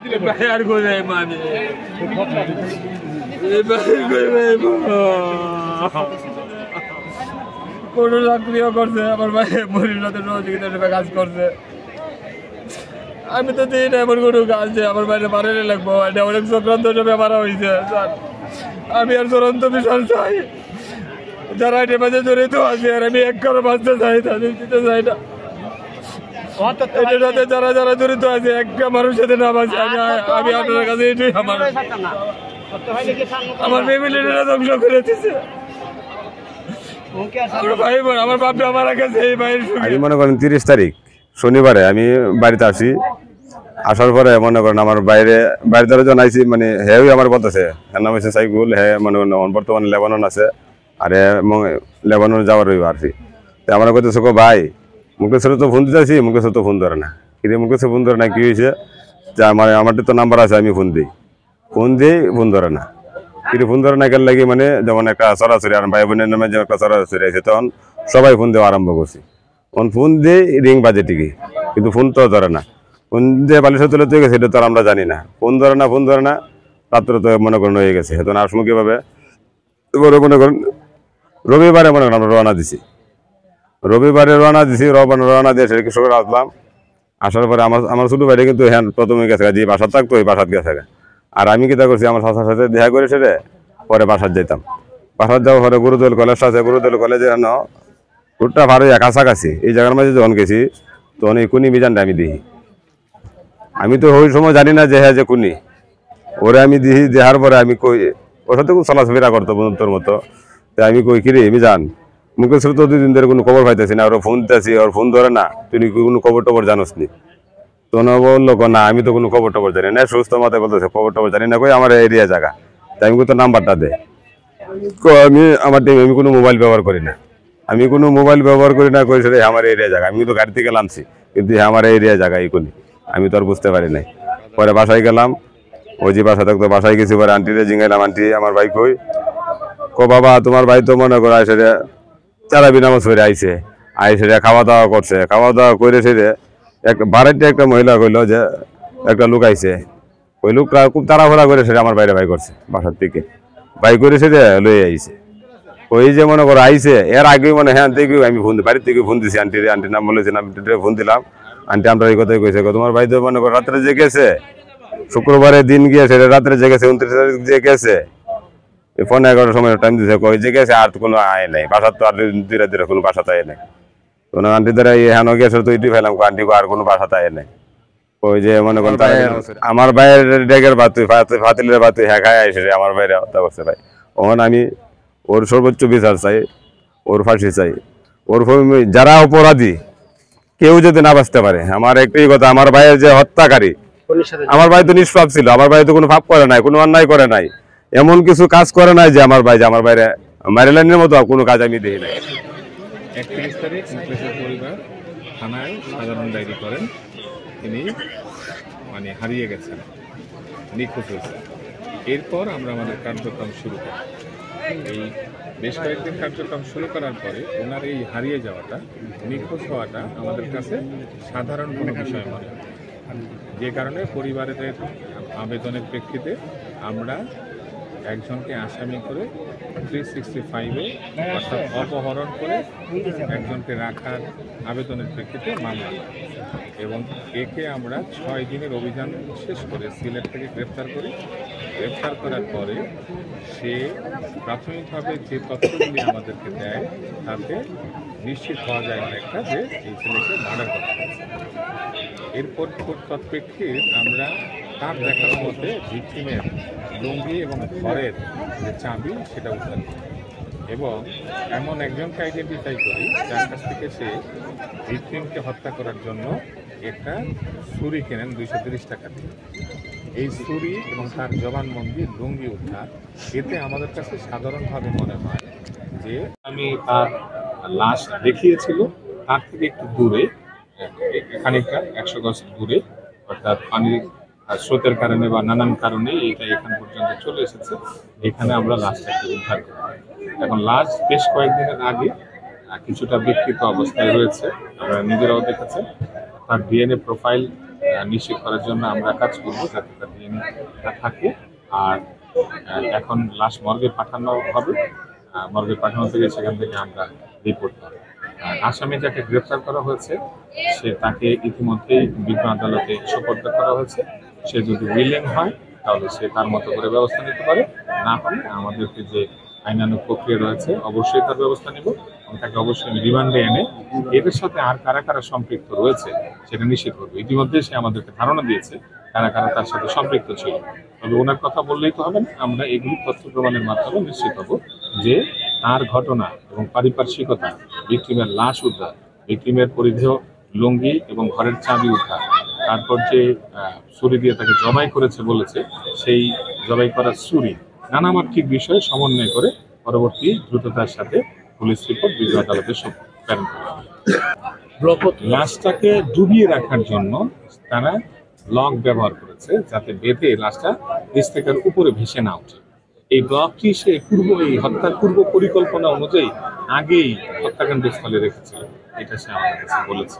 আর করে মানে কোন চাকরিও করছে আমার ভাই মরির সাথে সহযোগিতা হিসেবে কাজ করছে। আমি তো দিই না এমন কোনো কাজ যে আমার বাইরে মারালে লাগবো, এটা অনেক চক্রান্ত হিসেবে মারা হয়েছে। আমি আর চূড়ান্ত বিচার চাই, যারা এটার মাঝে জড়িত আছে আর আমি এক কারো বাঁচতে চাই, তাদের দিতে চাই না। এটার সাথে যারা যারা জড়িত আছে একটা মানুষ সাথে না বাঁচে, আমি আপনার কাছে এটাই আমার ফ্যামিলিটা ধ্বংস করে দিচ্ছে। আমার বাপটা মারা গেছে এই ভাইয়ের। আমি মনে করেন 30 তারিখ শনিবারে আমি বাড়িতে আসি। আসার পরে মনে করেন আমার বাইরে জানাইছি, মানে হেও আমার বলতেছে, হ্যাঁ নাম হচ্ছে সাইকুল, হ্যাঁ মনে করেন বর্তমানে লেবানন আছে, আর লেবানন যাওয়ার রইব আর কি। তো আমার কইতেছে ভাই মুকেশ তো ফোন দিতেছি, মুকেশ তো ফোন ধরে না। কিন্তু মুকেশ ফোন ধরে না, কি হয়েছে যে আমার তো নাম্বার আছে, আমি ফোন দিই, ফোন ধরে না। কিন্তু ফোন ধরে না গেল লাগি, মানে যেমন একটা সরাসরি আর ভাই বোনের নামে যেমন একটা সরাসরি আছে, তখন সবাই ফোন দেওয়া আরম্ভ করছি। তখন ফোন দিয়ে রিং বাজে ঠিকই, কিন্তু ফোন তো ধরে না। ফোন দিয়ে বালিশের তুলে গেছে, এটা তো আমরা জানি না। ফোন ধরে না, রাত্রে তো মনে করেন হয়ে গেছে। তখন আসবো কীভাবে, মনে করেন রবিবারে মনে করেন আমরা রওনা দিছি। রবিবারে রওনা দিয়ে সেটা কৃষকের আসলাম। আসার পরে আমার ছোটো ভাইটা কিন্তু হ্যাঁ প্রথমে গেছে, যে বাসার থাকতো ওই বাসাত গেছে। আর আমি কিতা করছি, আমার শাশার সাথে দেখা করে সেরে পরে বাসার যেতাম। বাসার যাওয়ার পরে গুরুদল কলেজ আছে, গুরুদল কলেজে রুটটা ভালো কাছাকাছি। এই জায়গার মাঝে যখন গেছি তখন এই কুনি মিজানটা আমি দিই। আমি তো ওই সময় জানি না যে হ্যাঁ যে কুনি, ওরে আমি দিই। দেখার পরে আমি কই, ওর সাথে খুব চলাফেরা করতো বন্ধুত্বর মতো। তাই আমি কই, কিরে মিজান, মুকেশ তো 2 দিন ধরে কোনো খবর পাইতেছি না, ওর ফোন দিতেছি, ওর ফোন ধরে না, তুই কোনো খবর টবর জানোস নি? তো বললো না আমি তো কোনো খবর টবর জানি না। সুস্থ মাথায় বলতেছে খবর টবর জানি না, কই আমার এরিয়া জায়গা। তাই আমি তো নাম্বারটা দে। আমি কোনো মোবাইল ব্যবহার করি না, কই সেটা আমার এরিয়া জায়গা। আমি তো গাড়ি থেকে নামছি, কিন্তু আমার এরিয়া জায়গা এইগুলি আমি তো আর বুঝতে পারি নাই। পরে বাসায় গেলাম, ওই যে বাসা থাকতো বাসায় গেছি। পরে আন্টিরে জিঙ্গাইলাম, আন্টি আমার ভাই কই? বাবা তোমার ভাই তো মনে করো সেটা চারাবি নামাজ পড়ে আইসে খাওয়া দাওয়া করছে। খাওয়া দাওয়া করে সেরে বাড়িতে একটা মহিলা কইলো যে একটা লোক আইছে। ওই লোকটা খুব তাড়াহুড়া করে সেটা আমার বাইরে করছে, বাসার থেকে বাই করে সেটা লয়ে আইছে। ওই যে মনে করো আইসে, এর আগেই মনে হ্যাঁ দেখি আমি বাড়ির থেকে ফোন দিছি আন্টির নাম বলেছেন, আমি ফোন দিলাম। আন্টি আমরা এই কথাই কইছে, তোমার ভাই তো মনে করো রাত্রে যে গেছে, শুক্রবারের দিন গিয়ে সেটা রাত্রে যে গেছে, 29 তারিখ যে গেছে, 11:30 সময় টাইম দিছে, কই যে গেছে আর কোনো আয় নাই বাসার, তো আর ধীরে কোনো বাসাতে আয় নাই। তো আন্টি দ্বারা হ্যাঁ গেছে তো এটি ফেলাম, আন্টি আর কোনো বাসাতে আয় নাই। ওই যে মনে করেন আমার ভাইয়ের ডেগের বাতুই ফাতিলের বাতুই হ্যাঁ খায় আইসে আমার ভাইয়ের হত্যা করছে। ভাই ওখানে আমি ওর সর্বোচ্চ বিচার চাই, ওর ফাঁসি চাই। ওর যারা অপরাধী কেউ যদি না বাঁচতে পারে। আমার একটাই কথা, আমার ভাইয়ের যে হত্যাকারী, আমার ভাই তো নিষ্পাপ ছিল, আমার ভাই তো কোনো পাপ করে নাই, কোনো অন্যায় করে নাই, এমন কিছু কাজ করে নাই যে আমার বাইরে ম্যারিল্যান্ডের মতো কোনো কাজ আমি দেখি নাই। 31 তারিখ মুকেশের পরিবার থানায় সাধারণ ডায়েরি করেন, তিনি মানে হারিয়ে গেছেন, নিখোঁজ হয়েছে। এরপর আমরা আমাদের কার্যক্রম শুরু করি। এই বেশ কয়েকদিন কার্যক্রম শুরু করার পরে ওনার এই হারিয়ে যাওয়াটা, নিখোঁজ হওয়াটা আমাদের কাছে সাধারণ কোনো বিষয় মনে হয়, যে কারণে পরিবারের আবেদনের প্রেক্ষিতে আমরা একজনকে আসামি করে 365-এ অর্থাৎ অপহরণ করে একজনকে রাখার আবেদনের প্রেক্ষিতে মামলা, এবং একে আমরা 6 দিনের অভিযান শেষ করে সিলেট থেকে গ্রেপ্তার করি। গ্রেপ্তার করার পরে সে প্রাথমিকভাবে যে তথ্যগুলি আমাদেরকে দেয় তাতে নিশ্চিত হওয়া যায় অনেকটা যে এই ছেলেকে মার্ডার করতে হয়েছে। এরপর তৎপ্রেক্ষিতে আমরা তার দেখার মধ্যে ভিকটিমের লুঙ্গি এবং ঘরের যে চাবি সেটা উদ্ধার করি, এবং এমন একজনকে আইডেন্টিফাই করি যার কাছ থেকে সে ভিকটিমকে হত্যা করার জন্য একটা ছুরি কেনেন 230 টাকা দিয়ে। এই ছুরি এবং তার জবানবন্দি, লুঙ্গি উদ্ধার, এতে আমাদের কাছে সাধারণভাবে মনে হয় যে আমি তার লাশ দেখিয়েছিল তার থেকে একটু দূরে, খানিকটা 100 গজ দূরে, অর্থাৎ পানির স্রোতের কারণে বা নানান কারণে এটা এখান পর্যন্ত চলে এসেছে। এখানে আমরা লাশটাকে উদ্ধার করি। এখন লাশ বেশ কয়েকদিনের আগে কিছুটা বিকৃত অবস্থায় রয়েছে, আমরা নিজেরাও দেখেছেন। তার ডিএনএ প্রোফাইল নিশ্চিত করার জন্য আমরা কাজ করবো যাতে তার ডিএনএ থাকে। আর এখন লাশ মর্গে পাঠানো হবে, মর্গে পাঠানো থেকে সেখান থেকে আমরা রিপোর্ট পাবো। আসামি যাকে গ্রেফতার করা হয়েছে তাকে ইতিমধ্যেই বিজ্ঞ আদালতে সোপর্দ করা হয়েছে। সে যদি উইলিং হয় তাহলে সে তার মতো করে ব্যবস্থা নিতে পারে, না হলে আমাদেরকে যে আইনানুগ প্রক্রিয়া রয়েছে অবশ্যই তার ব্যবস্থা নেব এবং তাকে অবশ্যই রিমান্ডে এনে এদের সাথে আর কারা কারা সম্পৃক্ত রয়েছে সেটা নিশ্চিত করবো। ইতিমধ্যে সে আমাদেরকে ধারণা দিয়েছে কারা কারা তার সাথে সম্পৃক্ত ছিল, তবে ওনার কথা বললেই তো হবে না। আমরা এগুলি তথ্য প্রমাণের মাধ্যমে নিশ্চিত হব যে তার ঘটনা এবং পারিপার্শ্বিকতা, ভিকটিমের লাশ উদ্ধার, ভিকটিমের পরিধেয় লুঙ্গি এবং ঘরের চাবি উদ্ধার, তারপর যে ছুরি দিয়ে তাকে জবাই করেছে বলেছে সেই জবাই করার ছুরি, নানামাত্রিক বিষয়ে সমন্বয় করে পরবর্তী দ্রুততার সাথে পুলিশ রিপোর্ট বিজ্ঞ আদালতে প্রেরণ করা হবে। লাশটাকে ডুবিয়ে রাখার জন্য তারা লক ব্যবহার করেছে যাতে বেঁধে লাশটা নিচ থেকে উপরে ভেসে না ওঠে। এই ব্লকটি সে এই হত্যার পূর্ব পরিকল্পনা অনুযায়ী আগেই হত্যাকাণ্ড স্থলে রেখেছিল, এটা সে আমাদের কাছে বলেছে।